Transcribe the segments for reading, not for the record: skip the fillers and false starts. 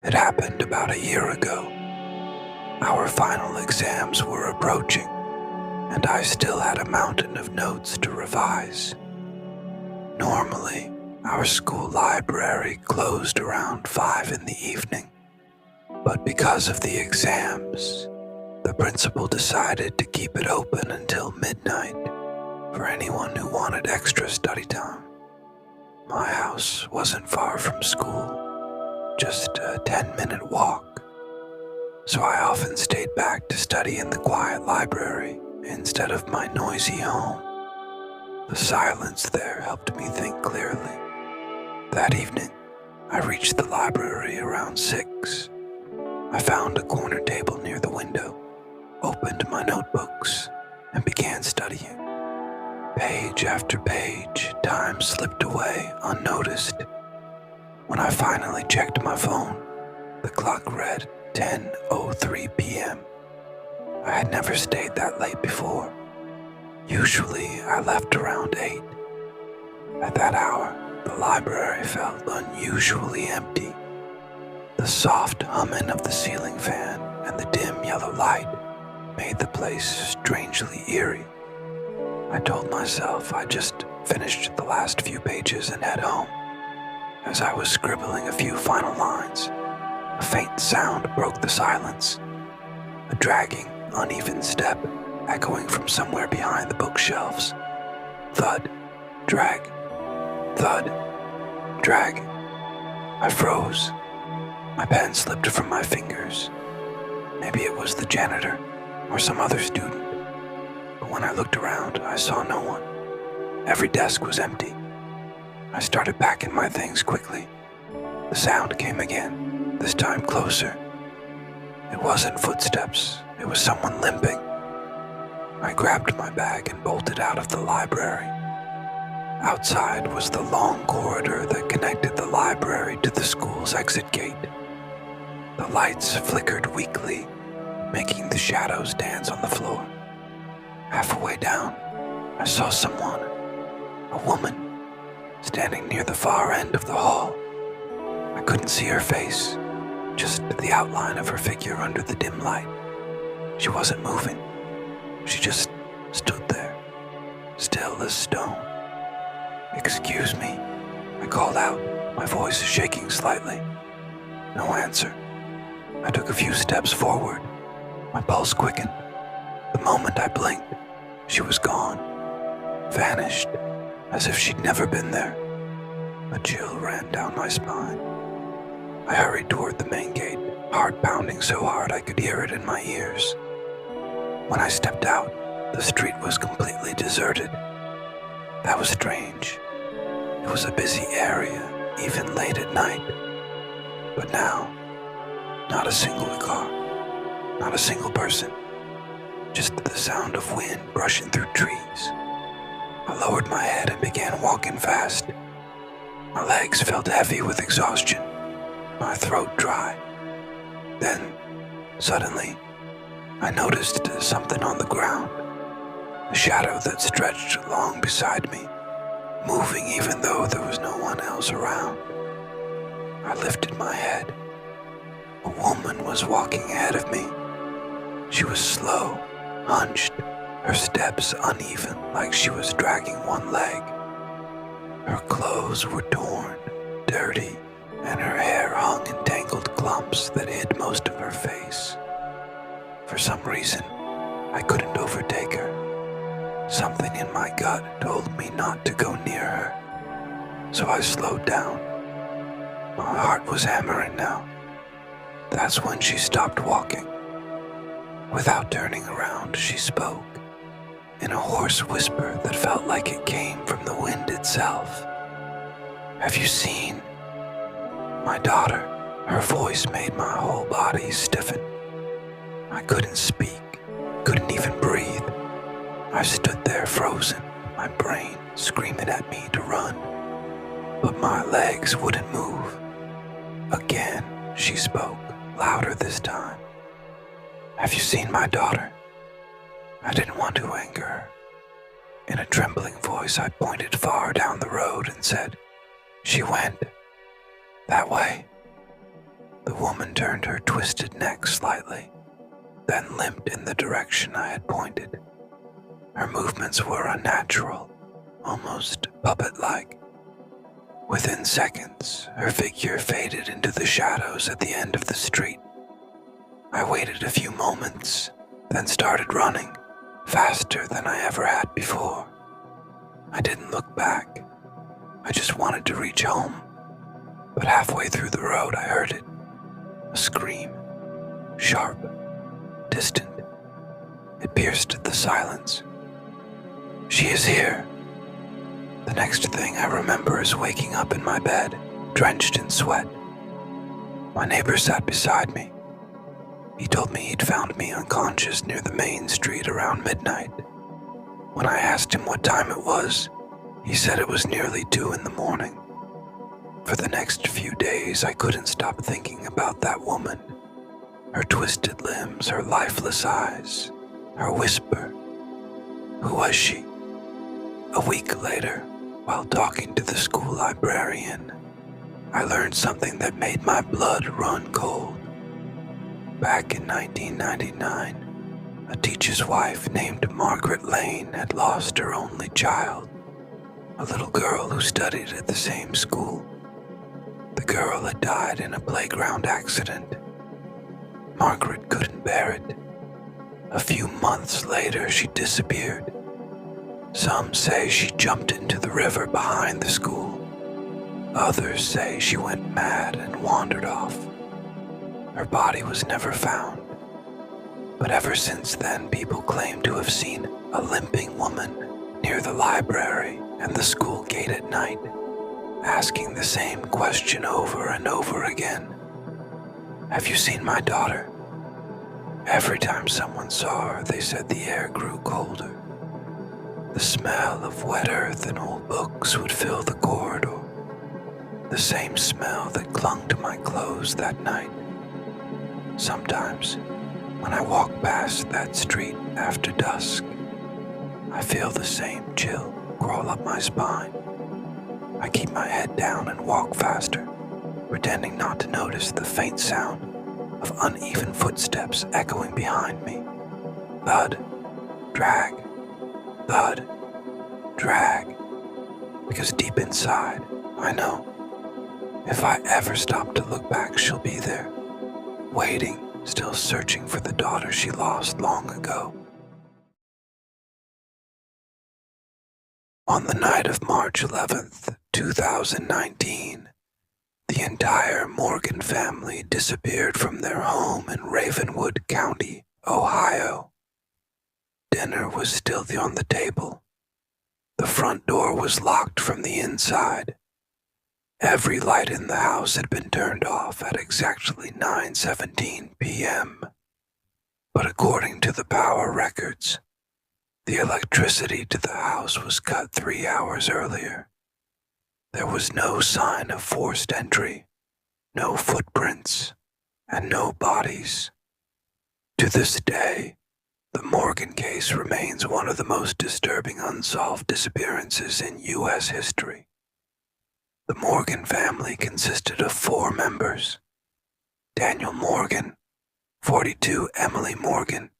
It happened about a year ago. Our final exams were approaching, and I still had a mountain of notes to revise. Normally, our school library closed around 5 in the evening, but because of the exams, the principal decided to keep it open until midnight for anyone who wanted extra study time. My house wasn't far from school, just a 10-minute walk, so I often stayed back to study in the quiet library instead of my noisy home. The silence there helped me think clearly. That evening, I reached the library around 6. I found a corner table near the window, opened my notebooks, and began studying. Page after page, time slipped away unnoticed. When I finally checked my phone, the clock read 10:03 p.m. I had never stayed that late before. Usually, I left around 8. At that hour, the library felt unusually empty. The soft humming of the ceiling fan and the dim yellow light made the place strangely eerie. I told myself I'd just finished the last few pages and head home. As I was scribbling a few final lines, a faint sound broke the silence. A dragging, uneven step echoing from somewhere behind the bookshelves. Thud, drag, thud, drag. I froze. My pen slipped from my fingers. Maybe it was the janitor or some other student. But when I looked around, I saw no one. Every desk was empty. I started packing my things quickly. The sound came again, this time closer. It wasn't footsteps, it was someone limping. I grabbed my bag and bolted out of the library. Outside was the long corridor that connected the library to the school's exit gate. The lights flickered weakly, making the shadows dance on the floor. Halfway down, I saw someone, a woman, standing near the far end of the hall. I couldn't see her face, just the outline of her figure under the dim light. She wasn't moving. She just stood there, still as stone. "Excuse me," I called out, my voice shaking slightly. No answer. I took a few steps forward. My pulse quickened. The moment I blinked, she was gone, vanished, as if she'd never been there. A chill ran down my spine. I hurried toward the main gate, heart pounding so hard I could hear it in my ears. When I stepped out, the street was completely deserted. That was strange. It was a busy area, even late at night. But now, not a single car, not a single person, just the sound of wind brushing through trees. I lowered my head and began walking fast. My legs felt heavy with exhaustion, my throat dry. Then, suddenly, I noticed something on the ground, a shadow that stretched along beside me, moving even though there was no one else around. I lifted my head. A woman was walking ahead of me. She was slow, hunched, her steps uneven like she was dragging one leg. Her clothes were torn, dirty, and her hair hung in tangled clumps that hid most of her face. For some reason, I couldn't overtake her. Something in my gut told me not to go near her, so I slowed down. My heart was hammering now. That's when she stopped walking. Without turning around, she spoke, in a hoarse whisper that felt like it came from the wind itself. "Have you seen my daughter?" Her voice made my whole body stiffen. I couldn't speak, couldn't even breathe. I stood there frozen, my brain screaming at me to run. But my legs wouldn't move. Again, she spoke, louder this time. "Have you seen my daughter?" I didn't want to anger her. In a trembling voice, I pointed far down the road and said, "She went that way." The woman turned her twisted neck slightly, then limped in the direction I had pointed. Her movements were unnatural, almost puppet-like. Within seconds, her figure faded into the shadows at the end of the street. I waited a few moments, then started running, faster than I ever had before. I didn't look back. I just wanted to reach home. But halfway through the road, I heard it. A scream. Sharp. Distant. It pierced the silence. She is here. The next thing I remember is waking up in my bed, drenched in sweat. My neighbor sat beside me. He told me he'd found me unconscious near the main street around midnight. When I asked him what time it was, he said it was nearly 2 in the morning. For the next few days, I couldn't stop thinking about that woman. Her twisted limbs, her lifeless eyes, her whisper. Who was she? A week later, while talking to the school librarian, I learned something that made my blood run cold. Back in 1999, a teacher's wife named Margaret Lane had lost her only child, a little girl who studied at the same school. The girl had died in a playground accident. Margaret couldn't bear it. A few months later, she disappeared. Some say she jumped into the river behind the school. Others say she went mad and wandered off. Her body was never found. But ever since then, people claim to have seen a limping woman near the library and the school gate at night, asking the same question over and over again. Have you seen my daughter? Every time someone saw her, they said the air grew colder. The smell of wet earth and old books would fill the corridor, the same smell that clung to my clothes that night. Sometimes, when I walk past that street after dusk, I feel the same chill crawl up my spine. I keep my head down and walk faster, pretending not to notice the faint sound of uneven footsteps echoing behind me. Thud, drag, thud, drag. Because deep inside, I know, if I ever stop to look back, she'll be there, waiting, still searching for the daughter she lost long ago. On the night of March 11th, 2019, the entire Morgan family disappeared from their home in Ravenwood County, Ohio. Dinner was still on the table. The front door was locked from the inside. Every light in the house had been turned off at exactly 9:17 p.m. But according to the power records, the electricity to the house was cut 3 hours earlier. There was no sign of forced entry, no footprints, and no bodies. To this day, the Morgan case remains one of the most disturbing unsolved disappearances in U.S. history. The Morgan family consisted of 4 members: Daniel Morgan, 42, Emily Morgan,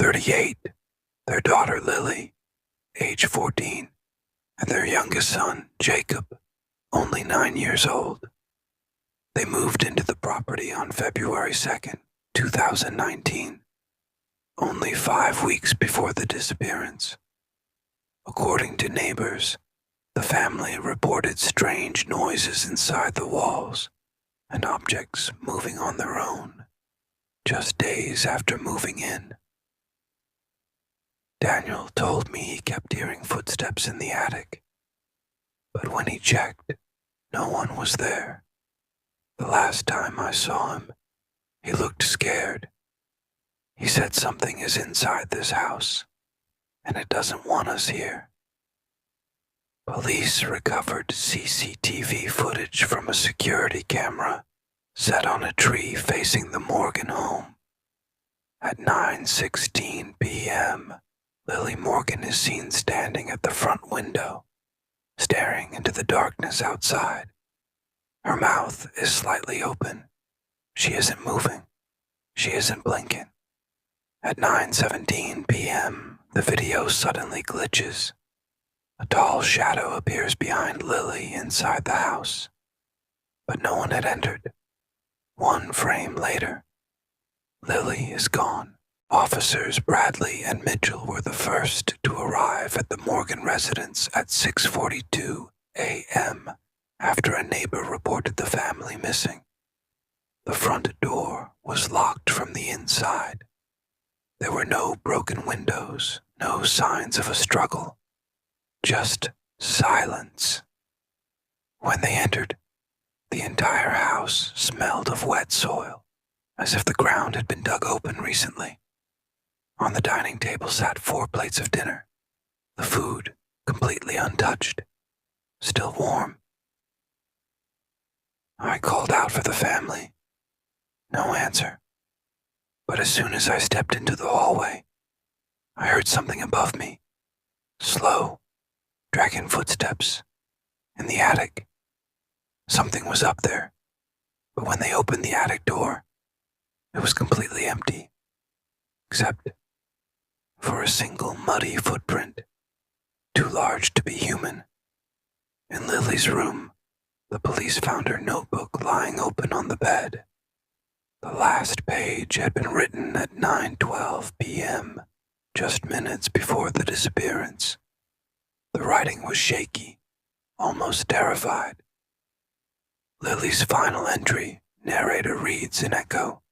38, their daughter Lily, age 14, and their youngest son, Jacob, only 9 years old. They moved into the property on February 2nd, 2019, only 5 weeks before the disappearance. According to neighbors, the family reported strange noises inside the walls and objects moving on their own, just days after moving in. Daniel told me he kept hearing footsteps in the attic, but when he checked, no one was there. The last time I saw him, he looked scared. He said something is inside this house, and it doesn't want us here. Police recovered CCTV footage from a security camera set on a tree facing the Morgan home. At 9:16 p.m., Lily Morgan is seen standing at the front window, staring into the darkness outside. Her mouth is slightly open, She isn't moving. She isn't blinking. At 9:17 p.m., the video suddenly glitches. A tall shadow appears behind Lily inside the house. But no one had entered. One frame later, Lily is gone. Officers Bradley and Mitchell were the first to arrive at the Morgan residence at 6:42 a.m. after a neighbor reported the family missing. The front door was locked from the inside. There were no broken windows, no signs of a struggle, just silence. When they entered, the entire house smelled of wet soil, as if the ground had been dug open recently. On the dining table sat 4 plates of dinner, the food completely untouched, still warm. I called out for the family. No answer. But as soon as I stepped into the hallway, I heard something above me. Slow, dragging footsteps. In the attic. Something was up there, but when they opened the attic door, it was completely empty, except for a single muddy footprint, too large to be human. In Lily's room, the police found her notebook lying open on the bed. The last page had been written at 9:12 p.m., just minutes before the disappearance. The writing was shaky, almost terrified. Lily's final entry, narrator reads in echo.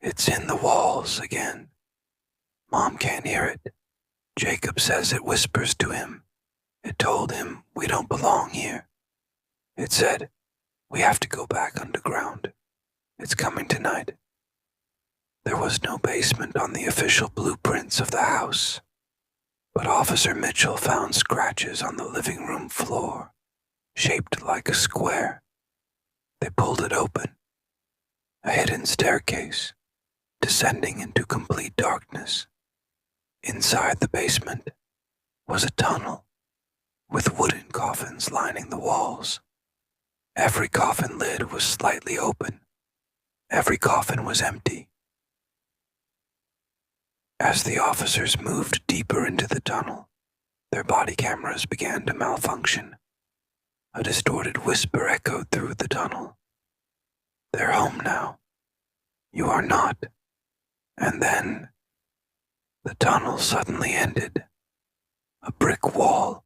It's in the walls again. Mom can't hear it. Jacob says it whispers to him. It told him we don't belong here. It said we have to go back underground. It's coming tonight. There was no basement on the official blueprints of the house, but Officer Mitchell found scratches on the living room floor, shaped like a square. They pulled it open. A hidden staircase, descending into complete darkness. Inside the basement was a tunnel, with wooden coffins lining the walls. Every coffin lid was slightly open. Every coffin was empty. As the officers moved deeper into the tunnel, their body cameras began to malfunction. A distorted whisper echoed through the tunnel. They're home now. You are not. And then, the tunnel suddenly ended. A brick wall.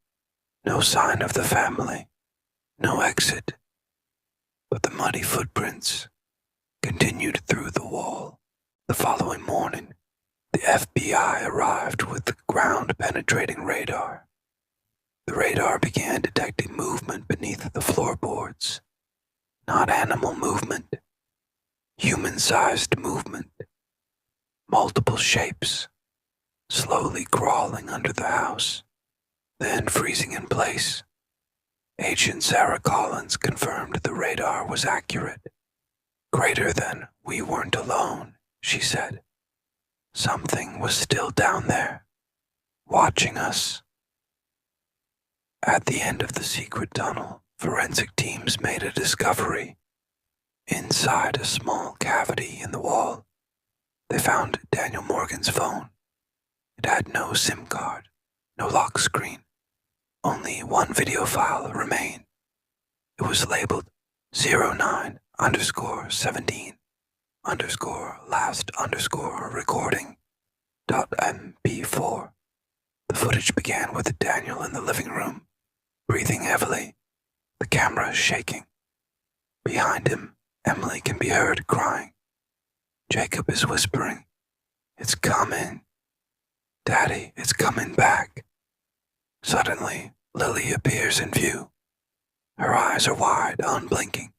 No sign of the family. No exit. But the muddy footprints continued through the wall. The following morning, the FBI arrived with ground-penetrating radar. The radar began detecting movement beneath the floorboards. Not animal movement. Human-sized movement. Multiple shapes. Slowly crawling under the house. Then freezing in place. Agent Sarah Collins confirmed the radar was accurate. Greater than we weren't alone, she said. Something was still down there, watching us. At the end of the secret tunnel, forensic teams made a discovery. Inside a small cavity in the wall, they found Daniel Morgan's phone. It had no SIM card, no lock screen. Only one video file remained. It was labeled 09_17_last_recording.mp4. The footage began with Daniel in the living room, breathing heavily, the camera shaking. Behind him, Emily can be heard crying. Jacob is whispering, "It's coming. Daddy, it's coming back." Suddenly, Lily appears in view. Her eyes are wide, unblinking.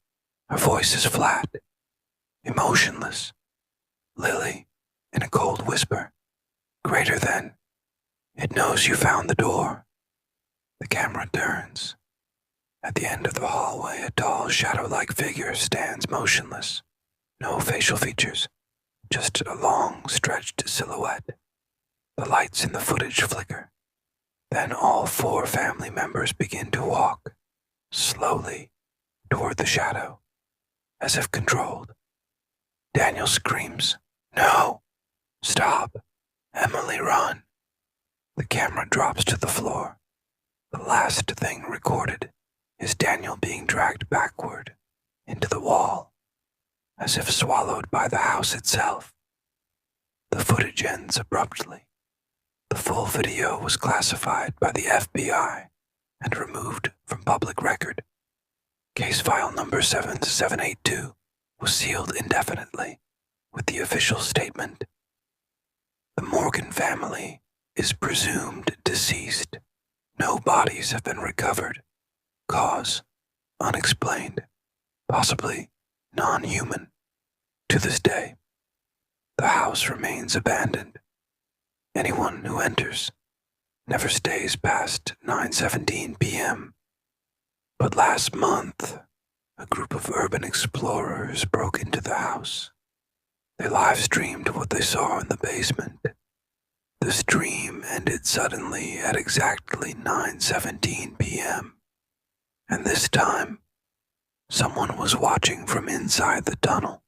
Her voice is flat, emotionless. Lily, in a cold whisper, "Greater than. It knows you found the door." The camera turns. At the end of the hallway, a tall, shadow-like figure stands motionless. No facial features, just a long, stretched silhouette. The lights in the footage flicker. Then all 4 family members begin to walk, slowly, toward the shadow, as if controlled. Daniel screams, "No! Stop! Emily, run!" The camera drops to the floor. The last thing recorded is Daniel being dragged backward into the wall, as if swallowed by the house itself. The footage ends abruptly. The full video was classified by the FBI and removed from public record. Case file number 7782 was sealed indefinitely with the official statement: the Morgan family is presumed deceased. No bodies have been recovered. Cause unexplained, possibly non-human. To this day, the house remains abandoned. Anyone who enters never stays past 9:17 p.m. But last month, a group of urban explorers broke into the house. They live-streamed what they saw in the basement. The stream ended suddenly at exactly 9:17 p.m. And this time, someone was watching from inside the tunnel.